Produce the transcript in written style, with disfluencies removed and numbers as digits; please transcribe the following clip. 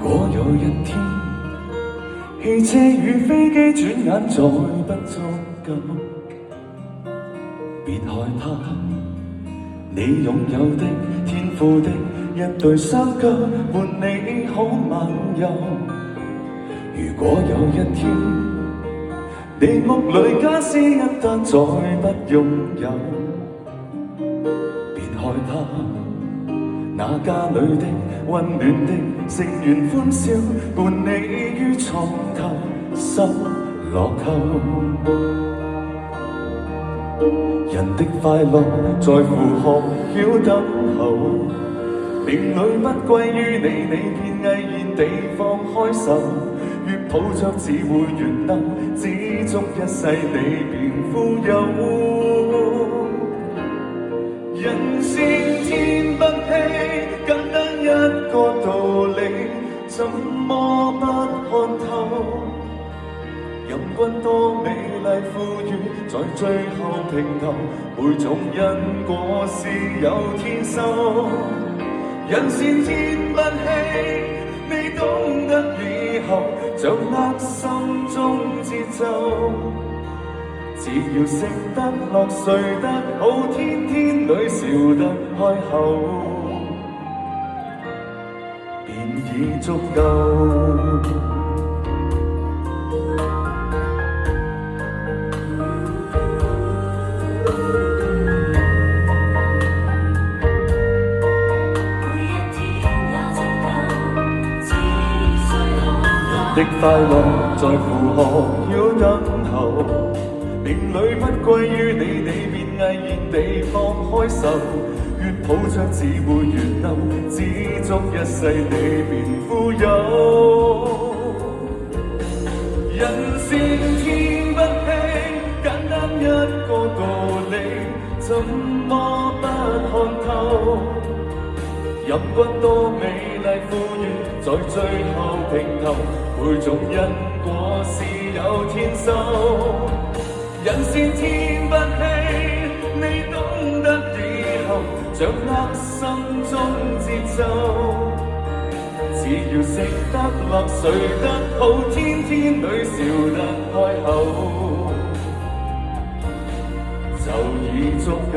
果有一天，汽車與飛機轉眼再不足夠，別害怕，你擁有的天賦的一對雙腳伴你好漫遊。如果有一天，你屋裏家私一單再不擁有，別害怕，那家裏的溫暖的成員歡笑，伴你於床頭失落後。人的快樂在乎學曉等候，命裏不歸於你，你便毅然地放開手，越抱着只會越嬲，只足一世你便富有。人善天不欺，簡單一個道理，怎麼不看透？任君多美麗富裕，在最後平頭，每種因果是有天收。人善天不欺，你懂得以後，掌握心中節奏。只要食得落睡得好，天天裏笑得開口，便已足夠。的快樂在乎學曉等候，命裏不歸於你，你便毅然地放開手，越抱着只會越嬲，只足一世你便富有。人善天不欺，簡單一個道理，怎麼不看透？任君多美麗富裕，在最後平頭，每種因果是有天收。人善天不欺，你懂得以後，掌握心中節奏。只要食得落睡得好，天天裏笑得開口，就已足夠。